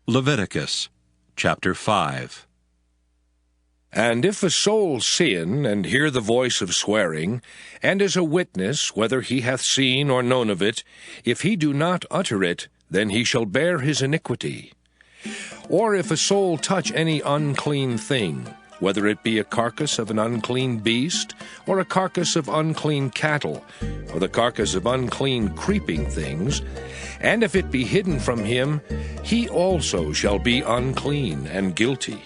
Leviticus chapter 5. And if a soul sin, and hear the voice of swearing, and is a witness, whether he hath seen or known of it, if he do not utter it, then he shall bear his iniquity. Or if a soul touch any unclean thing, whether it be a carcass of an unclean beast, or a carcass of unclean cattle, or the carcass of unclean creeping things, and if it be hidden from him, he also shall be unclean and guilty.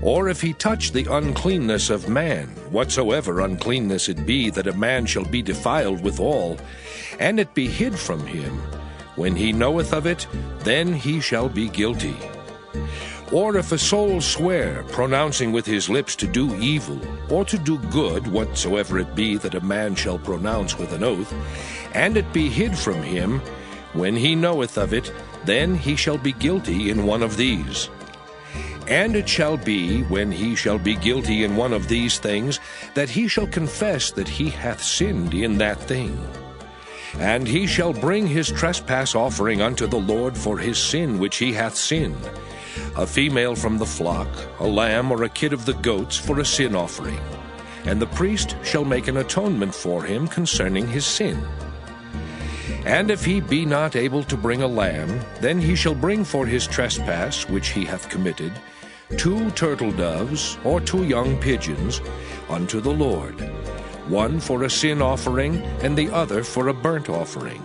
Or if he touch the uncleanness of man, whatsoever uncleanness it be, that a man shall be defiled withal, and it be hid from him, when he knoweth of it, then he shall be guilty. Or if a soul swear, pronouncing with his lips to do evil, or to do good, whatsoever it be that a man shall pronounce with an oath, and it be hid from him, when he knoweth of it, then he shall be guilty in one of these. And it shall be, when he shall be guilty in one of these things, that he shall confess that he hath sinned in that thing. And he shall bring his trespass offering unto the Lord for his sin which he hath sinned, a female from the flock, a lamb or a kid of the goats for a sin offering. And the priest shall make an atonement for him concerning his sin. And if he be not able to bring a lamb, then he shall bring for his trespass which he hath committed 2 turtle doves or 2 young pigeons unto the Lord, one for a sin offering, and the other for a burnt offering.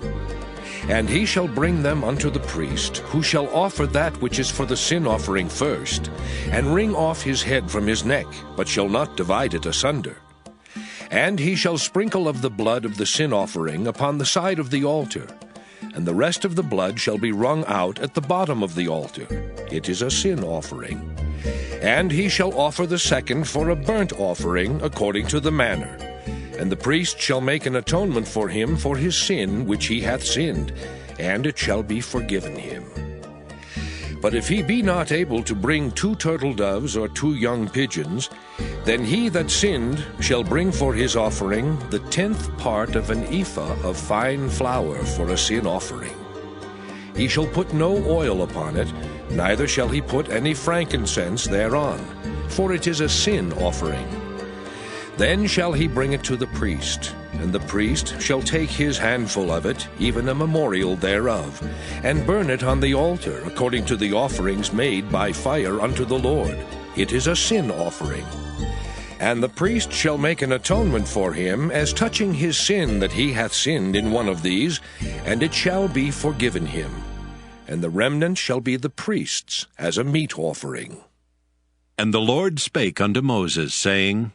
And he shall bring them unto the priest, who shall offer that which is for the sin offering first, and wring off his head from his neck, but shall not divide it asunder. And he shall sprinkle of the blood of the sin offering upon the side of the altar, and the rest of the blood shall be wrung out at the bottom of the altar. It is a sin offering. And he shall offer the second for a burnt offering according to the manner. And the priest shall make an atonement for him for his sin which he hath sinned, and it shall be forgiven him. But if he be not able to bring 2 turtle doves or 2 young pigeons, then he that sinned shall bring for his offering the 10th part of an ephah of fine flour for a sin offering. He shall put no oil upon it, neither shall he put any frankincense thereon, for it is a sin offering. Then shall he bring it to the priest, and the priest shall take his handful of it, even a memorial thereof, and burn it on the altar according to the offerings made by fire unto the Lord. It is a sin offering. And the priest shall make an atonement for him as touching his sin that he hath sinned in one of these, and it shall be forgiven him. And the remnant shall be the priest's as a meat offering. And the Lord spake unto Moses, saying,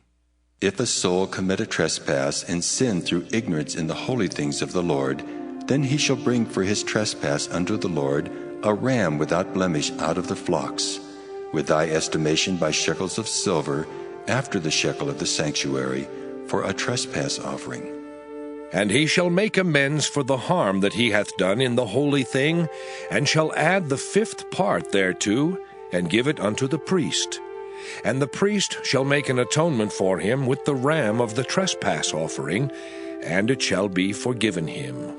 If a soul commit a trespass and sin through ignorance in the holy things of the Lord, then he shall bring for his trespass unto the Lord a ram without blemish out of the flocks, with thy estimation by shekels of silver, after the shekel of the sanctuary, for a trespass offering. And he shall make amends for the harm that he hath done in the holy thing, and shall add the 5th part thereto, and give it unto the priest. And the priest shall make an atonement for him with the ram of the trespass offering, and it shall be forgiven him.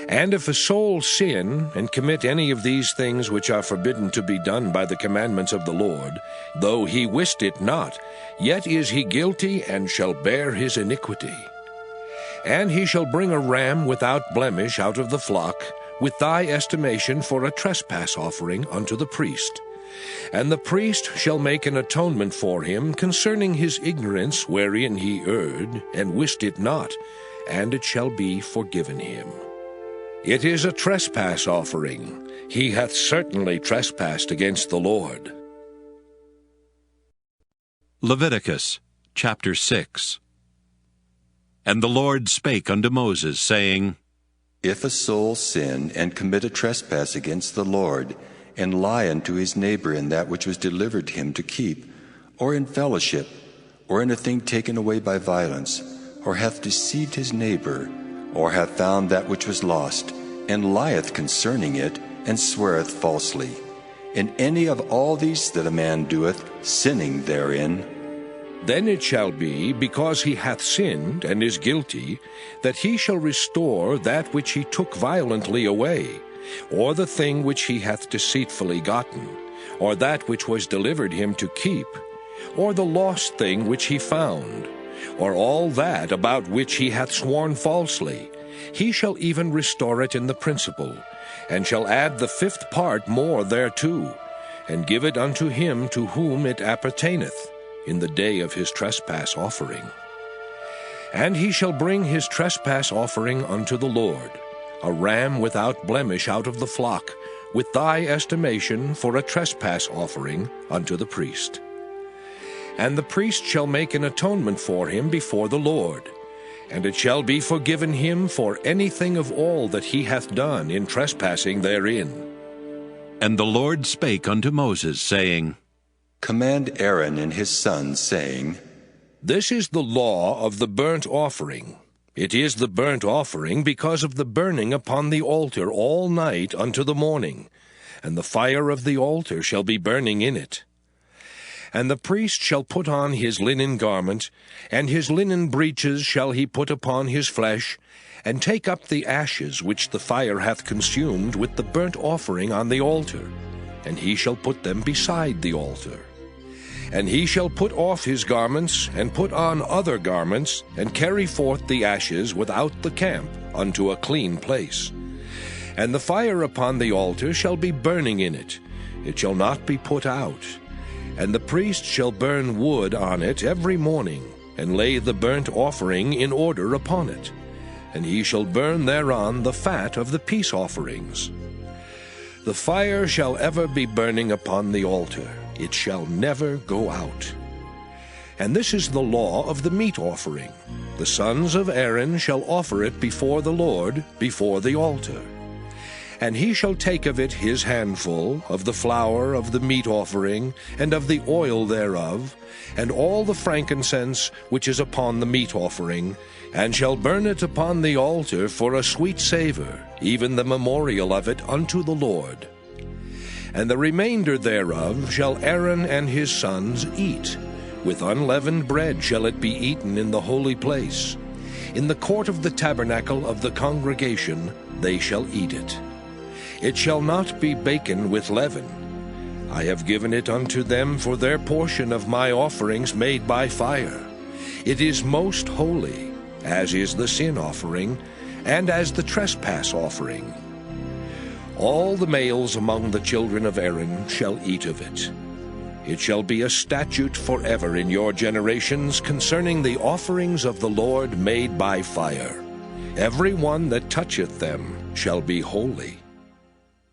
And if a soul sin, and commit any of these things which are forbidden to be done by the commandments of the Lord, though he wist it not, yet is he guilty, and shall bear his iniquity. And he shall bring a ram without blemish out of the flock, with thy estimation for a trespass offering unto the priest. And the priest shall make an atonement for him concerning his ignorance wherein he erred, and wist it not, and it shall be forgiven him. It is a trespass offering. He hath certainly trespassed against the Lord. Leviticus chapter 6. And the Lord spake unto Moses, saying, If a soul sin and commit a trespass against the Lord, and lie unto his neighbor in that which was delivered him to keep, or in fellowship, or in a thing taken away by violence, or hath deceived his neighbor, or hath found that which was lost, and lieth concerning it, and sweareth falsely, in any of all these that a man doeth, sinning therein, Then it shall be, because he hath sinned and is guilty, that he shall restore that which he took violently away, or the thing which he hath deceitfully gotten, or that which was delivered him to keep, or the lost thing which he found, or all that about which he hath sworn falsely, he shall even restore it in the principal, and shall add the 5th part more thereto, and give it unto him to whom it appertaineth, in the day of his trespass offering. And he shall bring his trespass offering unto the Lord, a ram without blemish out of the flock, with thy estimation for a trespass offering unto the priest. And the priest shall make an atonement for him before the Lord, and it shall be forgiven him for anything of all that he hath done in trespassing therein. And the Lord spake unto Moses, saying, Command Aaron and his sons, saying, This is the law of the burnt offering. It is the burnt offering because of the burning upon the altar all night unto the morning, and the fire of the altar shall be burning in it. And the priest shall put on his linen garment, and his linen breeches shall he put upon his flesh, and take up the ashes which the fire hath consumed with the burnt offering on the altar, and he shall put them beside the altar. And he shall put off his garments, and put on other garments, and carry forth the ashes without the camp unto a clean place. And the fire upon the altar shall be burning in it, it shall not be put out. And the priest shall burn wood on it every morning, and lay the burnt offering in order upon it. And he shall burn thereon the fat of the peace offerings. The fire shall ever be burning upon the altar, it shall never go out. And this is the law of the meat offering. The sons of Aaron shall offer it before the Lord, before the altar. And he shall take of it his handful, of the flour of the meat offering, and of the oil thereof, and all the frankincense which is upon the meat offering, and shall burn it upon the altar for a sweet savour, even the memorial of it unto the Lord. And the remainder thereof shall Aaron and his sons eat. With unleavened bread shall it be eaten in the holy place. In the court of the tabernacle of the congregation they shall eat it. It shall not be baken with leaven. I have given it unto them for their portion of my offerings made by fire. It is most holy, as is the sin offering, and as the trespass offering. All the males among the children of Aaron shall eat of it. It shall be a statute forever in your generations concerning the offerings of the Lord made by fire. Every one that toucheth them shall be holy.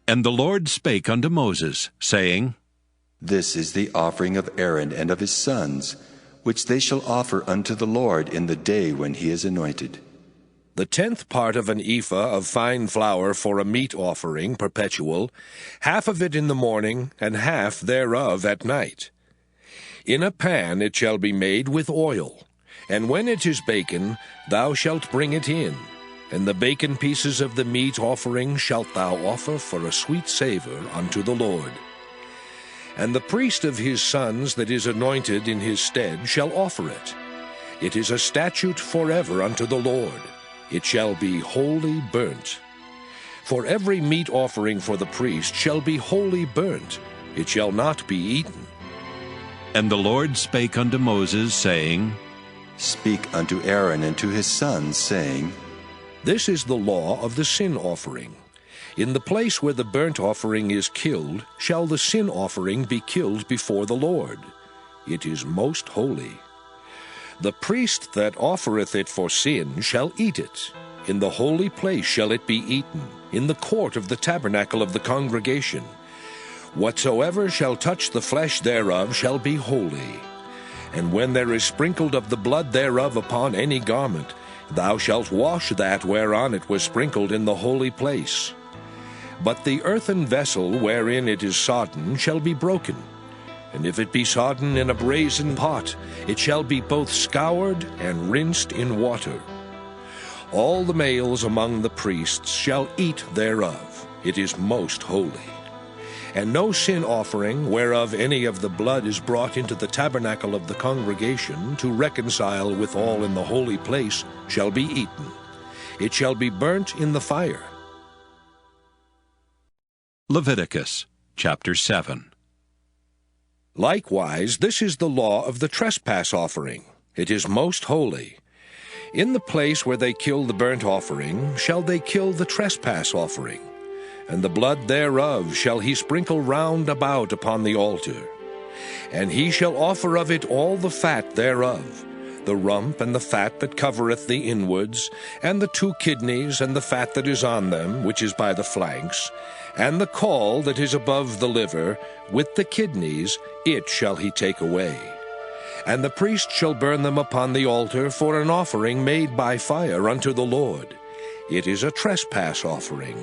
And the Lord spake unto Moses, saying, This is the offering of Aaron and of his sons, which they shall offer unto the Lord in the day when he is anointed. The 10th part of an ephah of fine flour for a meat offering perpetual, half of it in the morning, and half thereof at night. In a pan it shall be made with oil, and when it is baken, thou shalt bring it in. And the baken pieces of the meat offering shalt thou offer for a sweet savour unto the Lord. And the priest of his sons that is anointed in his stead shall offer it. It is a statute forever unto the Lord. It shall be wholly burnt. For every meat offering for the priest shall be wholly burnt. It shall not be eaten. And the Lord spake unto Moses, saying, Speak unto Aaron and to his sons, saying, This is the law of the sin offering. In the place where the burnt offering is killed, shall the sin offering be killed before the Lord. It is most holy. The priest that offereth it for sin shall eat it. In the holy place shall it be eaten, in the court of the tabernacle of the congregation. Whatsoever shall touch the flesh thereof shall be holy. And when there is sprinkled of the blood thereof upon any garment, thou shalt wash that whereon it was sprinkled in the holy place. But the earthen vessel wherein it is sodden shall be broken. And if it be sodden in a brazen pot, it shall be both scoured and rinsed in water. All the males among the priests shall eat thereof. It is most holy. And no sin offering, whereof any of the blood is brought into the tabernacle of the congregation to reconcile with all in the holy place, shall be eaten. It shall be burnt in the fire. Leviticus chapter 7. Likewise, this is the law of the trespass offering. It is most holy. In the place where they kill the burnt offering shall they kill the trespass offering, and the blood thereof shall he sprinkle round about upon the altar. And he shall offer of it all the fat thereof, the rump and the fat that covereth the inwards, and the 2 kidneys and the fat that is on them, which is by the flanks, and the caul that is above the liver, with the kidneys, it shall he take away. And the priest shall burn them upon the altar for an offering made by fire unto the Lord. It is a trespass offering.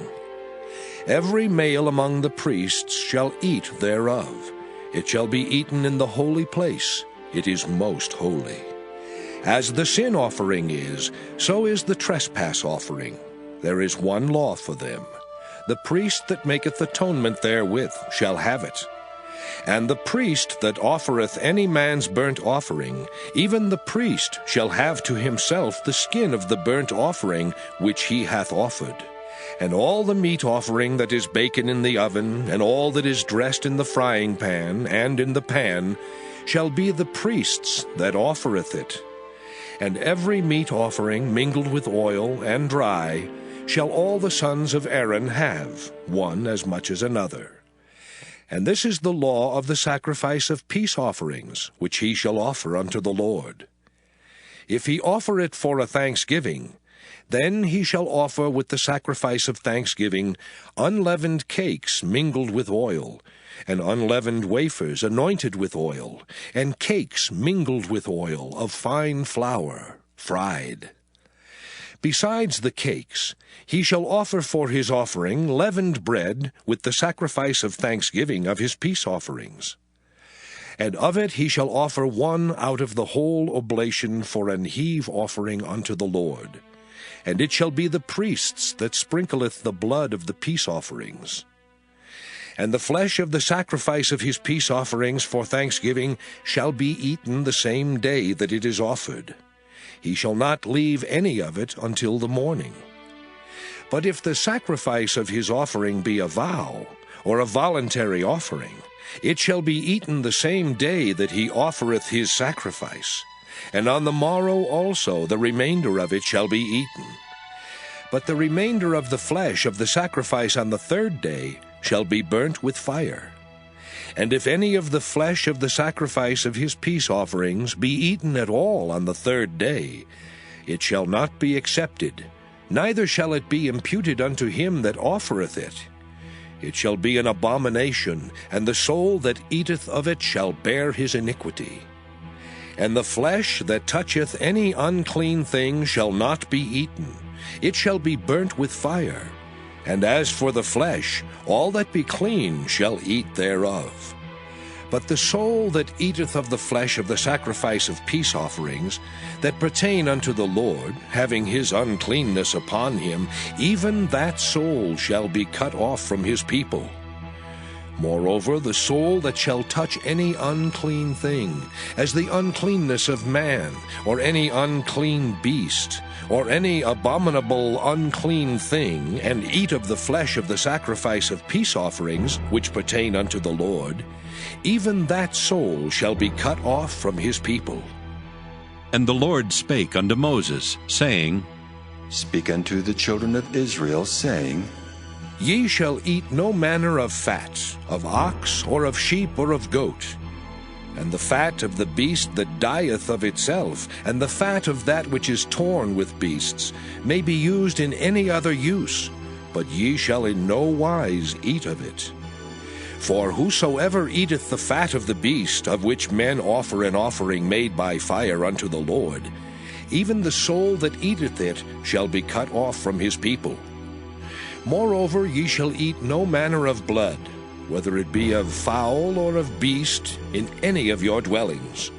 Every male among the priests shall eat thereof. It shall be eaten in the holy place. It is most holy. As the sin offering is, so is the trespass offering. There is one law for them. The priest that maketh atonement therewith shall have it. And the priest that offereth any man's burnt offering, even the priest shall have to himself the skin of the burnt offering which he hath offered. And all the meat offering that is baken in the oven, and all that is dressed in the frying pan and in the pan, shall be the priest's that offereth it. And every meat offering mingled with oil and dry shall all the sons of Aaron have, one as much as another. And this is the law of the sacrifice of peace offerings, which he shall offer unto the Lord. If he offer it for a thanksgiving, then he shall offer with the sacrifice of thanksgiving unleavened cakes mingled with oil, and unleavened wafers anointed with oil, and cakes mingled with oil of fine flour, fried. Besides the cakes, he shall offer for his offering leavened bread with the sacrifice of thanksgiving of his peace offerings. And of it he shall offer one out of the whole oblation for an heave offering unto the Lord. And it shall be the priest's that sprinkleth the blood of the peace offerings. And the flesh of the sacrifice of his peace offerings for thanksgiving shall be eaten the same day that it is offered. He shall not leave any of it until the morning. But if the sacrifice of his offering be a vow, or a voluntary offering, it shall be eaten the same day that he offereth his sacrifice, and on the morrow also the remainder of it shall be eaten. But the remainder of the flesh of the sacrifice on the 3rd day shall be burnt with fire. And if any of the flesh of the sacrifice of his peace offerings be eaten at all on the 3rd day, it shall not be accepted, neither shall it be imputed unto him that offereth it. It shall be an abomination, and the soul that eateth of it shall bear his iniquity. And the flesh that toucheth any unclean thing shall not be eaten. It shall be burnt with fire. And as for the flesh, all that be clean shall eat thereof. But the soul that eateth of the flesh of the sacrifice of peace offerings, that pertain unto the Lord, having his uncleanness upon him, even that soul shall be cut off from his people. Moreover, the soul that shall touch any unclean thing, as the uncleanness of man, or any unclean beast, or any abominable unclean thing, and eat of the flesh of the sacrifice of peace offerings, which pertain unto the Lord, even that soul shall be cut off from his people. And the Lord spake unto Moses, saying, Speak unto the children of Israel, saying, Ye shall eat no manner of fat, of ox, or of sheep, or of goat. And the fat of the beast that dieth of itself, and the fat of that which is torn with beasts, may be used in any other use, but ye shall in no wise eat of it. For whosoever eateth the fat of the beast, of which men offer an offering made by fire unto the Lord, even the soul that eateth it shall be cut off from his people. Moreover, ye shall eat no manner of blood, whether it be of fowl or of beast, in any of your dwellings.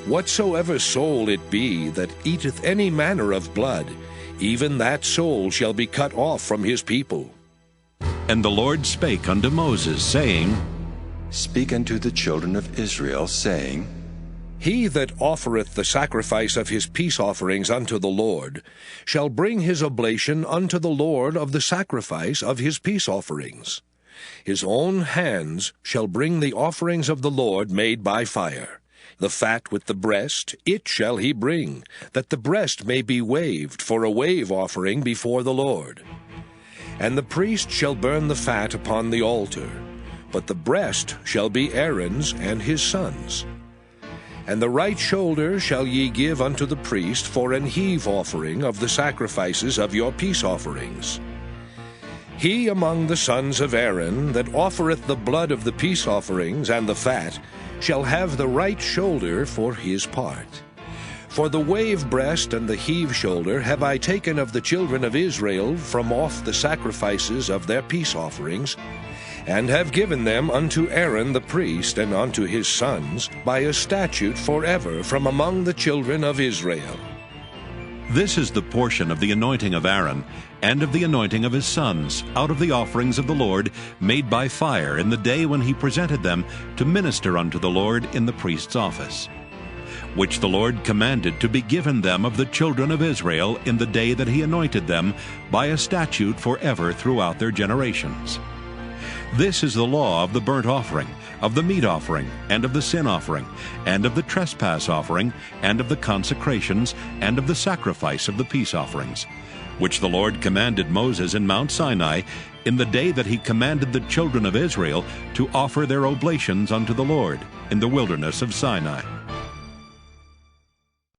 Whatsoever soul it be that eateth any manner of blood, even that soul shall be cut off from his people. And the Lord spake unto Moses, saying, Speak unto the children of Israel, saying, He that offereth the sacrifice of his peace offerings unto the Lord shall bring his oblation unto the Lord of the sacrifice of his peace offerings. his own hands shall bring the offerings of the Lord made by fire. The fat with the breast, it shall he bring, that the breast may be waved for a wave offering before the Lord. And the priest shall burn the fat upon the altar, but the breast shall be Aaron's and his sons'. And the right shoulder shall ye give unto the priest for an heave offering of the sacrifices of your peace offerings. He among the sons of Aaron that offereth the blood of the peace offerings and the fat shall have the right shoulder for his part. For the wave breast and the heave shoulder have I taken of the children of Israel from off the sacrifices of their peace offerings, and have given them unto Aaron the priest and unto his sons by a statute forever from among the children of Israel. This is the portion of the anointing of Aaron, and of the anointing of his sons, out of the offerings of the Lord, made by fire in the day when he presented them to minister unto the Lord in the priest's office, which the Lord commanded to be given them of the children of Israel in the day that he anointed them, by a statute forever throughout their generations. This is the law of the burnt offering, of the meat offering, and of the sin offering, and of the trespass offering, and of the consecrations, and of the sacrifice of the peace offerings, which the Lord commanded Moses in Mount Sinai in the day that he commanded the children of Israel to offer their oblations unto the Lord in the wilderness of Sinai.